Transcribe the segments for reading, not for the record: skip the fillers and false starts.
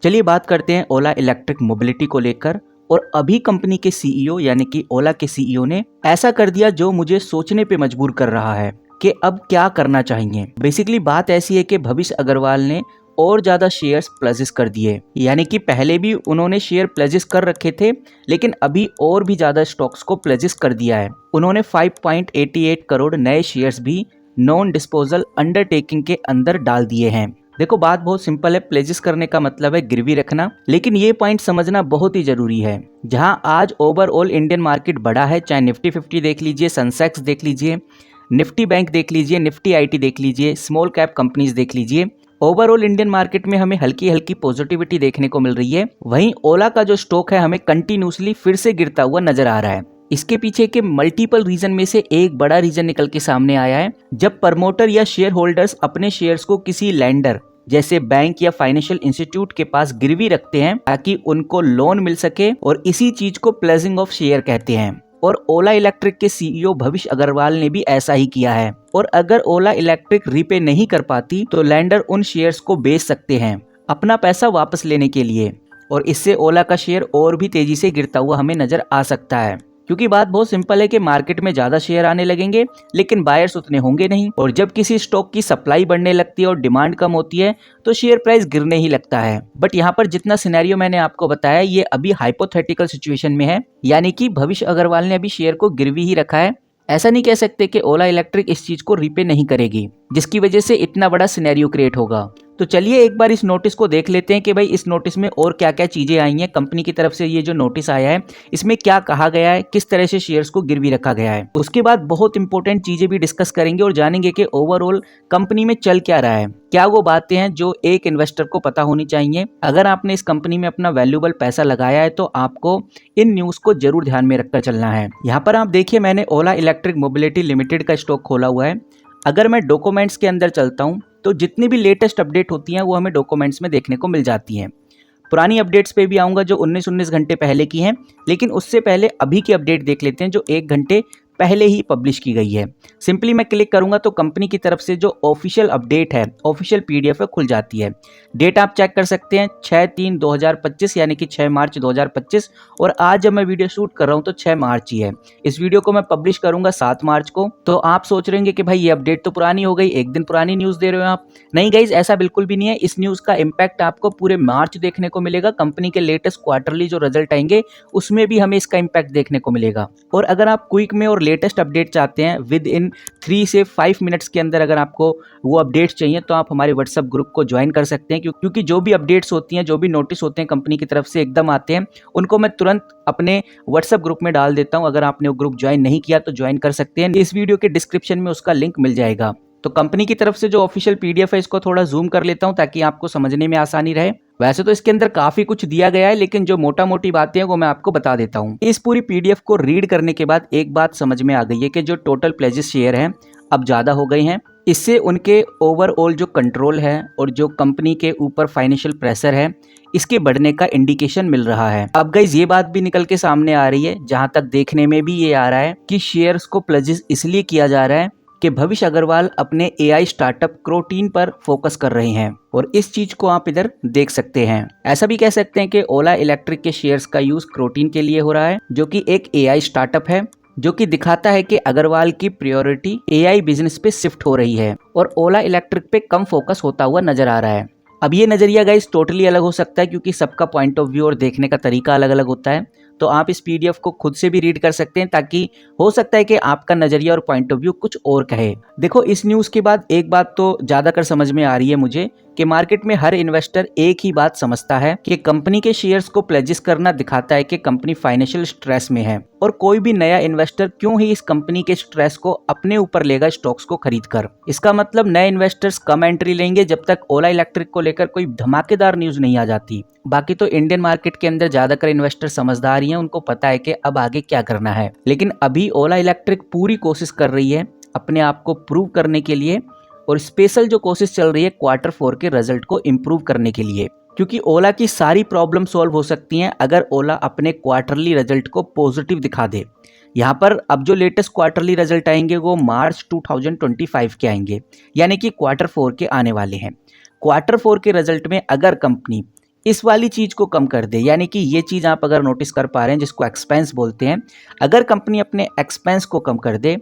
चलिए बात करते हैं ओला इलेक्ट्रिक मोबिलिटी को लेकर। और अभी कंपनी के सीईओ यानी कि ओला के सीईओ ने ऐसा कर दिया जो मुझे सोचने पे मजबूर कर रहा है कि अब क्या करना चाहिए। बेसिकली बात ऐसी है कि भविष्य अग्रवाल ने और ज्यादा शेयर्स प्लेजेस कर दिए, यानी कि पहले भी उन्होंने शेयर प्लेजेस कर रखे थे, लेकिन अभी और भी ज्यादा स्टॉक्स को प्लेजेस कर दिया है। उन्होंने 5.88 करोड़ नए शेयर्स भी नॉन डिस्पोजल अंडरटेकिंग के अंदर डाल दिए हैं। देखो बात बहुत सिंपल है, प्लेजेस करने का मतलब है गिरवी रखना, लेकिन ये पॉइंट समझना बहुत ही जरूरी है। जहां आज ओवरऑल इंडियन मार्केट बड़ा है, चाहे निफ्टी 50 देख लीजिए, सेंसेक्स देख लीजिए, निफ्टी बैंक देख लीजिए, निफ्टी आईटी देख लीजिए, स्मॉल कैप कंपनीज देख लीजिए, ओवरऑल इंडियन मार्केट में हमें हल्की हल्की पॉजिटिविटी देखने को मिल रही है। वहीं ओला का जो स्टॉक है हमें कंटिन्यूसली फिर से गिरता हुआ नजर आ रहा है। इसके पीछे के मल्टीपल रीजन में से एक बड़ा रीजन निकल के सामने आया है। जब प्रमोटर या शेयर होल्डर्स अपने शेयर्स को किसी लैंडर जैसे बैंक या फाइनेंशियल इंस्टीट्यूट के पास गिरवी रखते हैं ताकि उनको लोन मिल सके, और इसी चीज को प्लेजिंग ऑफ शेयर कहते हैं। और ओला इलेक्ट्रिक के सीईओ भविष्य अग्रवाल ने भी ऐसा ही किया है। और अगर ओला इलेक्ट्रिक रीपे नहीं कर पाती तो लैंडर उन शेयर्स को बेच सकते हैं अपना पैसा वापस लेने के लिए, और इससे ओला का शेयर और भी तेजी से गिरता हुआ हमें नजर आ सकता है। क्योंकि बात बहुत सिंपल है कि मार्केट में ज्यादा शेयर आने लगेंगे लेकिन बायर्स उतने होंगे नहीं, और जब किसी स्टॉक की सप्लाई बढ़ने लगती है और डिमांड कम होती है तो शेयर प्राइस गिरने ही लगता है। बट यहाँ पर जितना सिनेरियो मैंने आपको बताया ये अभी हाइपोथेटिकल सिचुएशन में है, यानी कि भविष्य अग्रवाल ने अभी शेयर को गिरवी ही रखा है। ऐसा नहीं कह सकते कि ओला इलेक्ट्रिक इस चीज को रीपे नहीं करेगी, जिसकी वजह से इतना बड़ा सिनेरियो क्रिएट होगा। तो चलिए एक बार इस नोटिस को देख लेते हैं कि भाई इस नोटिस में और क्या क्या चीजें आई हैं। कंपनी की तरफ से ये जो नोटिस आया है इसमें क्या कहा गया है, किस तरह से शेयर्स को गिरवी रखा गया है। उसके बाद बहुत इंपॉर्टेंट चीजें भी डिस्कस करेंगे और जानेंगे कि ओवरऑल कंपनी में चल क्या रहा है, क्या वो बातें हैं जो एक इन्वेस्टर को पता होनी चाहिए। अगर आपने इस कंपनी में अपना वैल्यूएबल पैसा लगाया है तो आपको इन न्यूज को जरूर ध्यान में रखकर चलना है। यहाँ पर आप देखिए मैंने ओला इलेक्ट्रिक मोबिलिटी लिमिटेड का स्टॉक खोला हुआ है। अगर मैं डॉक्यूमेंट्स के अंदर चलता हूँ तो जितनी भी लेटेस्ट अपडेट होती हैं वो हमें डॉक्यूमेंट्स में देखने को मिल जाती हैं। पुरानी अपडेट्स पे भी आऊँगा जो 19 घंटे पहले की हैं, लेकिन उससे पहले अभी की अपडेट देख लेते हैं जो 1 घंटे पहले ही पब्लिश की गई है। सिंपली मैं क्लिक करूंगा तो कंपनी की तरफ से जो ऑफिशियल अपडेट है, ऑफिशियल पीडीएफ है, खुल जाती है। डेट आप चेक कर सकते हैं 6/3/2025 यानी कि 6 मार्च 2025, और आज जब मैं वीडियो शूट कर रहा हूं तो 6 मार्च ही है। इस वीडियो को मैं पब्लिश करूंगा 7 मार्च को। तो आप सोच रहे हैं कि भाई ये अपडेट तो पुरानी हो गई, एक दिन पुरानी न्यूज दे रहे हो आप। नहीं गाइज, ऐसा बिल्कुल भी नहीं है। इस न्यूज का इम्पैक्ट आपको पूरे मार्च देखने को मिलेगा। कंपनी के लेटेस्ट क्वार्टरली जो रिजल्ट आएंगे उसमें भी हमें इसका इम्पैक्ट देखने को मिलेगा। और अगर आप क्विक में और लेटेस्ट अपडेट चाहते हैं विद इन 3 से 5 मिनट्स के अंदर, अगर आपको वो अपडेट्स चाहिए तो आप हमारे व्हाट्सएप ग्रुप को ज्वाइन कर सकते हैं। क्योंकि जो भी अपडेट्स होती हैं, जो भी नोटिस होते हैं कंपनी की तरफ से एकदम आते हैं, उनको मैं तुरंत अपने व्हाट्सएप ग्रुप में डाल देता हूं। अगर आपने वो ग्रुप ज्वाइन नहीं किया तो ज्वाइन कर सकते हैं, इस वीडियो के डिस्क्रिप्शन में उसका लिंक मिल जाएगा। तो कंपनी की तरफ से जो ऑफिशियल पीडीएफ है इसको थोड़ा जूम कर लेता हूं ताकि आपको समझने में आसानी रहे। वैसे तो इसके अंदर काफी कुछ दिया गया है, लेकिन जो मोटा मोटी बातें हैं वो मैं आपको बता देता हूं। इस पूरी पीडीएफ को रीड करने के बाद एक बात समझ में आ गई है कि जो टोटल प्लेजेस शेयर हैं अब ज्यादा हो गए हैं। इससे उनके ओवरऑल जो कंट्रोल है और जो कंपनी के ऊपर फाइनेंशियल प्रेशर है इसके बढ़ने का इंडिकेशन मिल रहा है। अब गाइस ये बात भी निकल के सामने आ रही है, जहां तक देखने में भी ये आ रहा है कि शेयर्स को प्लेजेस इसलिए किया जा रहा है कि भविष्य अग्रवाल अपने एआई स्टार्टअप क्रोटीन पर फोकस कर रहे हैं, और इस चीज को आप इधर देख सकते हैं। ऐसा भी कह सकते हैं कि ओला इलेक्ट्रिक के शेयर्स का यूज क्रोटीन के लिए हो रहा है, जो कि एक एआई स्टार्टअप है, जो कि दिखाता है कि अग्रवाल की प्रायोरिटी एआई बिजनेस पे शिफ्ट हो रही है और ओला इलेक्ट्रिक पे कम फोकस होता हुआ नजर आ रहा है। अब ये नजरिया गाइस टोटली अलग हो सकता है क्योंकि सबका पॉइंट ऑफ व्यू और देखने का तरीका अलग अलग होता है। तो आप इस पीडीएफ को खुद से भी रीड कर सकते हैं ताकि हो सकता है कि आपका नजरिया और पॉइंट ऑफ व्यू कुछ और कहे। देखो इस न्यूज के बाद एक बात तो ज्यादातर समझ में आ रही है मुझे कि मार्केट में हर इन्वेस्टर एक ही बात समझता है कि कंपनी के शेयर्स को प्लेजिस करना दिखाता है कि कंपनी फाइनेंशियल स्ट्रेस में है, और कोई भी नया इन्वेस्टर क्यों ही इस कंपनी के स्ट्रेस को अपने ऊपर लेगा स्टॉक्स को खरीद कर। इसका मतलब नए इन्वेस्टर्स कम एंट्री लेंगे जब तक ओला इलेक्ट्रिक को लेकर कोई धमाकेदार न्यूज नहीं आ जाती। बाकी तो इंडियन मार्केट के अंदर ज्यादातर इन्वेस्टर समझदार ही हैं, उनको पता है कि अब आगे क्या करना है। लेकिन अभी ओला इलेक्ट्रिक पूरी कोशिश कर रही है अपने आप को प्रूव करने के लिए, और स्पेशल जो कोशिश चल रही है Q4 के रिजल्ट को इम्प्रूव करने के लिए, क्योंकि ओला की सारी प्रॉब्लम सॉल्व हो सकती हैं अगर ओला अपने क्वार्टरली रिजल्ट को पॉजिटिव दिखा दे। यहाँ पर अब जो लेटेस्ट क्वार्टरली रिजल्ट आएंगे वो मार्च 2025 के आएंगे, यानी कि Q4 के आने वाले हैं। Q4 के रिजल्ट में अगर कंपनी इस वाली चीज़ को कम कर दे। यानी कि ये चीज़ आप अगर नोटिस कर पा रहे हैं जिसको एक्सपेंस बोलते हैं, अगर कंपनी अपने एक्सपेंस को कम कर दे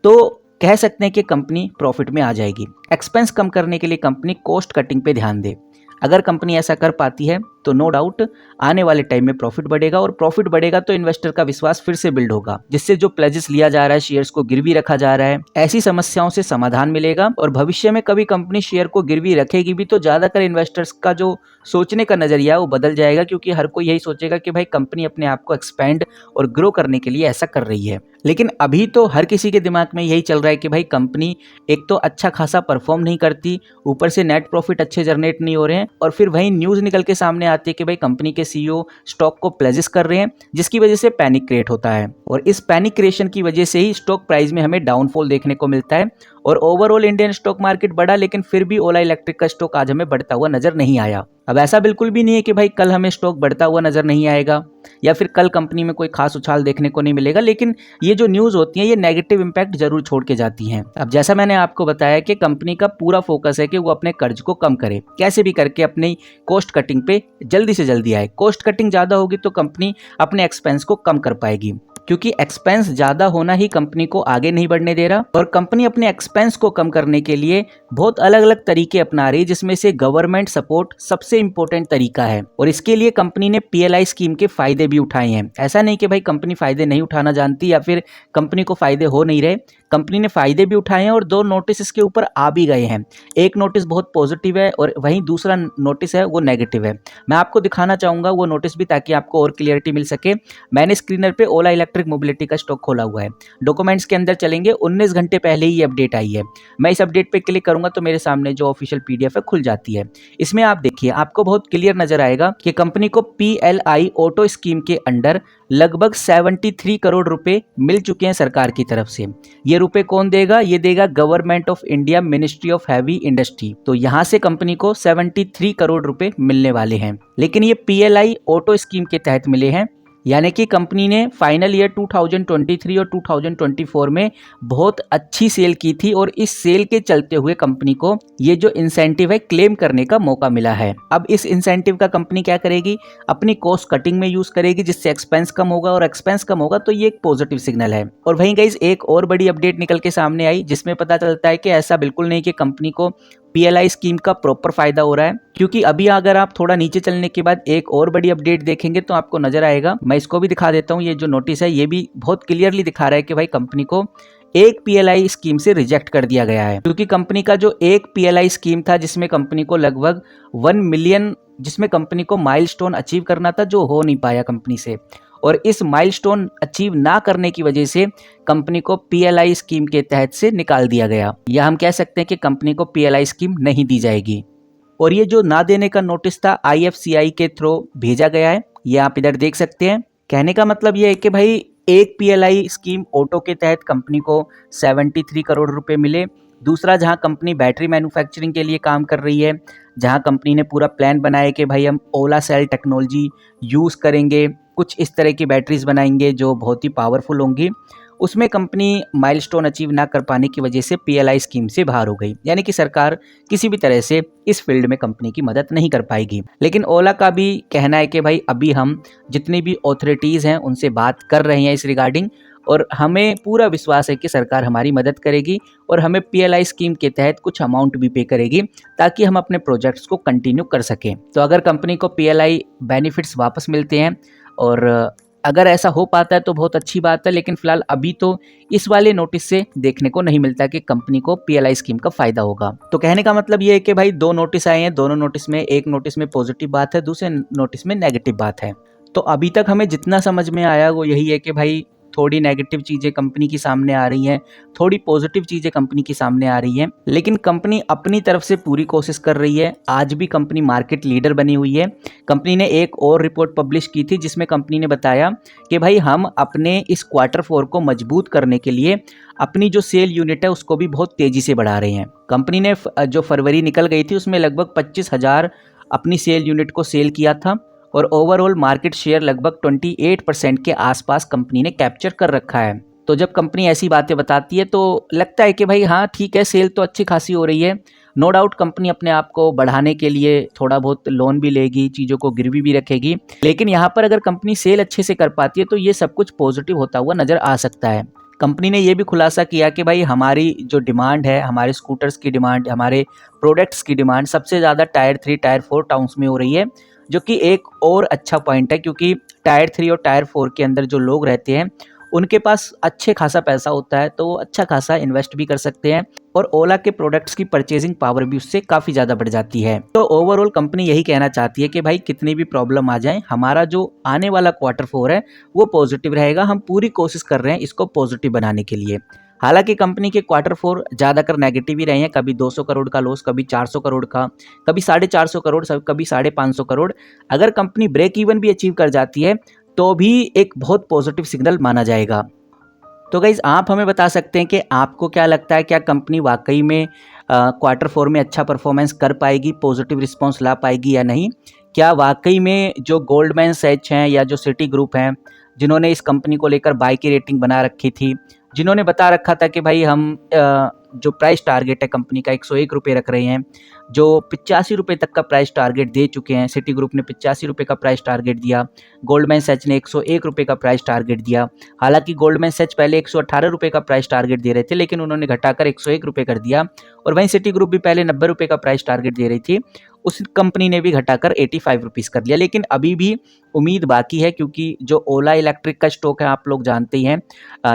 तो कह सकते हैं कि कंपनी प्रॉफिट में आ जाएगी। एक्सपेंस कम करने के लिए कंपनी कॉस्ट कटिंग पे ध्यान दे। अगर कंपनी ऐसा कर पाती है तो नो डाउट आने वाले टाइम में प्रॉफिट बढ़ेगा, और प्रॉफिट बढ़ेगा तो इन्वेस्टर का विश्वास फिर से बिल्ड होगा, जिससे जो प्लेजेस लिया जा रहा है, शेयर्स को गिरवी रखा जा रहा है, ऐसी समस्याओं से समाधान मिलेगा। और भविष्य में कभी कंपनी शेयर को गिरवी रखेगी भी तो ज्यादातर इन्वेस्टर्स का जो सोचने का नजरिया है वो बदल जाएगा, क्योंकि हर कोई यही सोचेगा कि भाई कंपनी अपने आप को एक्सपेंड और ग्रो करने के लिए ऐसा कर रही है। लेकिन अभी तो हर किसी के दिमाग में यही चल रहा है कि भाई कंपनी एक तो अच्छा खासा परफॉर्म नहीं करती, ऊपर से नेट प्रॉफिट अच्छे जनरेट नहीं हो रहे हैं, और फिर वही न्यूज़ निकल के सामने आती है कि भाई कंपनी के सीईओ स्टॉक को प्लेजेस कर रहे हैं, जिसकी वजह से पैनिक क्रिएट होता है। और इस पैनिक क्रिएशन की वजह से ही स्टॉक प्राइस में हमें डाउनफॉल देखने को मिलता है। और ओवरऑल इंडियन स्टॉक मार्केट बढ़ा, लेकिन फिर भी ओला इलेक्ट्रिक का स्टॉक आज हमें बढ़ता हुआ नजर नहीं आया। अब ऐसा बिल्कुल भी नहीं है कि भाई कल हमें स्टॉक बढ़ता हुआ नजर नहीं आएगा या फिर कल कंपनी में कोई खास उछाल देखने को नहीं मिलेगा, लेकिन ये जो न्यूज़ होती है ये नेगेटिव इंपैक्ट जरूर छोड़ के जाती हैं। अब जैसा मैंने आपको बताया कि कंपनी का पूरा फोकस है कि वो अपने कर्ज को कम करे, कैसे भी करके अपनी कॉस्ट कटिंग पे जल्दी से जल्दी आए। कॉस्ट कटिंग ज़्यादा होगी तो कंपनी अपने एक्सपेंस को कम कर पाएगी, क्योंकि एक्सपेंस ज़्यादा होना ही कंपनी को आगे नहीं बढ़ने दे रहा। और कंपनी अपने एक्सपेंस को कम करने के लिए बहुत अलग अलग तरीके अपना रही है, जिसमें से गवर्नमेंट सपोर्ट सबसे इंपॉर्टेंट तरीका है। और इसके लिए कंपनी ने पीएलआई स्कीम के फायदे भी उठाए हैं। ऐसा नहीं कि भाई कंपनी फायदे नहीं उठाना जानती या फिर कंपनी को फायदे हो नहीं रहे, कंपनी ने फायदे भी उठाए हैं और 2 नोटिस इसके ऊपर आ भी गए हैं। एक नोटिस बहुत पॉजिटिव है और वहीं दूसरा नोटिस है वो नेगेटिव है। मैं आपको दिखाना चाहूँगा वो नोटिस भी, ताकि आपको और क्लियरिटी मिल सके। मैंने स्क्रीनर पे ओला इलेक्ट्रिक मोबिलिटी का स्टॉक खोला हुआ है, डॉक्यूमेंट्स के अंदर चलेंगे। 19 घंटे पहले ही ये अपडेट आई है। मैं इस अपडेट पे क्लिक करूंगा तो मेरे सामने जो ऑफिशियल पीडीएफ है खुल जाती है। इसमें आप देखिए, आपको बहुत क्लियर नजर आएगा कि कंपनी को पीएलआई ऑटो स्कीम के अंडर लगभग 73 करोड़ रुपए मिल चुके हैं सरकार की तरफ से। ये रुपए कौन देगा? ये देगा government of India, ministry of heavy industry. तो यहाँ से कंपनी को 73 करोड़ रुपए मिलने वाले हैं, लेकिन ये पीएलआई ऑटो स्कीम के तहत मिले हैं। यानी कि कंपनी ने फाइनल ईयर 2023 और 2024 में बहुत अच्छी सेल की थी, और इस सेल के चलते हुए कंपनी को ये जो इंसेंटिव है क्लेम करने का मौका मिला है। अब इस इंसेंटिव का कंपनी क्या करेगी? अपनी कॉस्ट कटिंग में यूज करेगी, जिससे एक्सपेंस कम होगा, और एक्सपेंस कम होगा तो ये एक पॉजिटिव सिग्नल है। और वहीं गाइस एक और बड़ी अपडेट निकल के सामने आई, जिसमें पता चलता है कि ऐसा बिल्कुल नहीं कि कंपनी को पीएलआई स्कीम का प्रॉपर फायदा हो रहा है, क्योंकि अभी अगर आप थोड़ा नीचे चलने के बाद एक और बड़ी अपडेट देखेंगे तो आपको नजर आएगा। मैं इसको भी दिखा देता हूँ। ये जो नोटिस है ये भी बहुत क्लियरली दिखा रहा है कि भाई कंपनी को एक पीएलआई स्कीम से रिजेक्ट कर दिया गया है, क्योंकि कंपनी का जो एक पीएलआई स्कीम था जिसमें कंपनी को लगभग 1 मिलियन, जिसमें कंपनी को माइलस्टोन अचीव करना था, जो हो नहीं पाया कंपनी से। और इस माइलस्टोन अचीव ना करने की वजह से कंपनी को पीएलआई स्कीम के तहत से निकाल दिया गया, या हम कह सकते हैं कि कंपनी को पीएलआई स्कीम नहीं दी जाएगी। और ये जो ना देने का नोटिस था आईएफसीआई के थ्रू भेजा गया है, ये आप इधर देख सकते हैं। कहने का मतलब ये है कि भाई एक पीएलआई स्कीम ऑटो के तहत कंपनी को 73 करोड़ रुपए मिले। दूसरा, जहां कंपनी बैटरी मैन्युफैक्चरिंग के लिए काम कर रही है, जहां कंपनी ने पूरा प्लान बनाया कि भाई हम ओला सेल टेक्नोलॉजी यूज़ करेंगे, कुछ इस तरह की बैटरीज बनाएंगे जो बहुत ही पावरफुल होंगी, उसमें कंपनी माइलस्टोन अचीव ना कर पाने की वजह से पीएलआई स्कीम से बाहर हो गई। यानी कि सरकार किसी भी तरह से इस फील्ड में कंपनी की मदद नहीं कर पाएगी। लेकिन ओला का भी कहना है कि भाई अभी हम जितनी भी ऑथोरिटीज़ हैं उनसे बात कर रहे हैं इस रिगार्डिंग, और हमें पूरा विश्वास है कि सरकार हमारी मदद करेगी और हमें पीएलआई स्कीम के तहत कुछ अमाउंट भी पे करेगी, ताकि हम अपने प्रोजेक्ट्स को कंटिन्यू कर सकें। तो अगर कंपनी को पीएलआई बेनिफिट्स वापस मिलते हैं और अगर ऐसा हो पाता है तो बहुत अच्छी बात है, लेकिन फिलहाल अभी तो इस वाले नोटिस से देखने को नहीं मिलता कि कंपनी को पीएलआई स्कीम का फायदा होगा। तो कहने का मतलब ये है कि भाई 2 नोटिस आए हैं, दोनों नोटिस में एक नोटिस में पॉजिटिव बात है, दूसरे नोटिस में नेगेटिव बात है। तो अभी तक हमें जितना समझ में आया वो यही है कि भाई थोड़ी नेगेटिव चीज़ें कंपनी की सामने आ रही हैं, थोड़ी पॉजिटिव चीज़ें कंपनी की सामने आ रही हैं, लेकिन कंपनी अपनी तरफ से पूरी कोशिश कर रही है। आज भी कंपनी मार्केट लीडर बनी हुई है। कंपनी ने एक और रिपोर्ट पब्लिश की थी जिसमें कंपनी ने बताया कि भाई हम अपने इस Q4 को मजबूत करने के लिए अपनी जो सेल यूनिट है उसको भी बहुत तेज़ी से बढ़ा रहे हैं। कंपनी ने जो फरवरी निकल गई थी उसमें लगभग 25,000 अपनी सेल यूनिट को सेल किया था, और ओवरऑल मार्केट शेयर लगभग 28% के आसपास कंपनी ने कैप्चर कर रखा है। तो जब कंपनी ऐसी बातें बताती है तो लगता है कि भाई हाँ ठीक है, सेल तो अच्छी खासी हो रही है, नो डाउट कंपनी अपने आप को बढ़ाने के लिए थोड़ा बहुत लोन भी लेगी, चीज़ों को गिरवी भी रखेगी, लेकिन यहाँ पर अगर कंपनी सेल अच्छे से कर पाती है तो ये सब कुछ पॉजिटिव होता हुआ नज़र आ सकता है। कंपनी ने ये भी खुलासा किया कि भाई हमारी जो डिमांड है, हमारे स्कूटर्स की डिमांड, हमारे प्रोडक्ट्स की डिमांड सबसे ज़्यादा टायर 3 टायर 4 टाउन्स में हो रही है, जो कि एक और अच्छा पॉइंट है क्योंकि टायर 3 और टायर 4 के अंदर जो लोग रहते हैं उनके पास अच्छे खासा पैसा होता है, तो वो अच्छा खासा इन्वेस्ट भी कर सकते हैं और ओला के प्रोडक्ट्स की परचेजिंग पावर भी उससे काफ़ी ज़्यादा बढ़ जाती है। तो ओवरऑल कंपनी यही कहना चाहती है कि भाई कितनी भी प्रॉब्लम आ जाए, हमारा जो आने वाला Q4 है वो पॉजिटिव रहेगा। हम पूरी कोशिश कर रहे हैं इसको पॉजिटिव बनाने के लिए। हालांकि कंपनी के Q4 ज़्यादातर नेगेटिव ही रहे हैं, कभी 200 करोड़ का लॉस, कभी 400 करोड़ का, कभी 450 करोड़, कभी 550 करोड़। अगर कंपनी ब्रेक इवन भी अचीव कर जाती है तो भी एक बहुत पॉजिटिव सिग्नल माना जाएगा। तो गाइज़ आप हमें बता सकते हैं कि आपको क्या लगता है, क्या कंपनी वाकई में Q4 में अच्छा परफॉर्मेंस कर पाएगी, पॉजिटिव रिस्पांस ला पाएगी या नहीं? क्या वाकई में जो गोल्डमैन सैच हैं या जो सिटी ग्रुप हैं, जिन्होंने इस कंपनी को लेकर बाय की रेटिंग बना रखी थी, जिन्होंने बता रखा था कि भाई हम जो प्राइस टारगेट है कंपनी का 101 रुपये रख रहे हैं, जो 85 रुपये तक का प्राइस टारगेट दे चुके हैं, सिटी ग्रुप ने 85 रुपये का प्राइस टारगेट दिया, गोल्डमैन सैच ने 101 रुपये का प्राइस टारगेट दिया। हालांकि गोल्डमैन सैच पहले 118 रुपये का प्राइस टारगेट दे रहे थे, लेकिन उन्होंने घटाकर 101 रुपये कर दिया। और वहीं सिटी ग्रुप भी पहले 90 रुपये का प्राइस टारगेट दे रही थी, उस कंपनी ने भी घटाकर 85 रुपीज़ कर लिया। लेकिन अभी भी उम्मीद बाकी है क्योंकि जो ओला इलेक्ट्रिक का स्टॉक है आप लोग जानते ही हैं,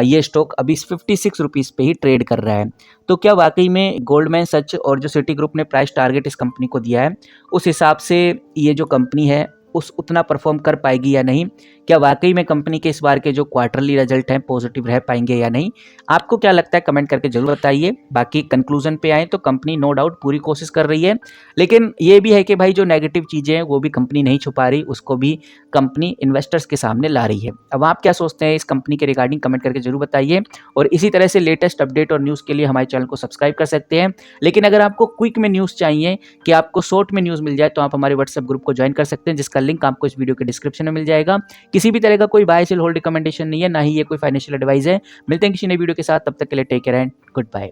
ये स्टॉक अभी 56 रुपीज़ पे ही ट्रेड कर रहा है। तो क्या वाकई में गोल्डमैन सच और जो सिटी ग्रुप ने प्राइस टारगेट इस कंपनी को दिया है उस हिसाब से ये जो कंपनी है उस उतना परफॉर्म कर पाएगी या नहीं? क्या वाकई में कंपनी के इस बार के जो क्वार्टरली रिजल्ट हैं पॉजिटिव रह पाएंगे या नहीं? आपको क्या लगता है कमेंट करके जरूर बताइए। बाकी कंक्लूजन पे आए तो कंपनी नो डाउट पूरी कोशिश कर रही है, लेकिन ये भी है कि भाई जो नेगेटिव चीज़ें हैं वो भी कंपनी नहीं छुपा रही, उसको भी कंपनी इन्वेस्टर्स के सामने ला रही है। अब आप क्या सोचते हैं इस कंपनी के रिगार्डिंग कमेंट करके जरूर बताइए, और इसी तरह से लेटेस्ट अपडेट और न्यूज़ के लिए हमारे चैनल को सब्सक्राइब कर सकते हैं। लेकिन अगर आपको क्विक में न्यूज़ चाहिए कि आपको शॉर्ट में न्यूज़ मिल जाए तो आप हमारे व्हाट्सएप ग्रुप को ज्वाइन कर सकते हैं, जिसका लिंक आपको इस वीडियो के डिस्क्रिप्शन में मिल जाएगा। किसी भी तरह का कोई बाय सेल होल्ड रिकमेंडेशन नहीं है, ना ही ये कोई फाइनेंशियल एडवाइस है। मिलते हैं किसी नई वीडियो के साथ, तब तक के लिए take care and good bye.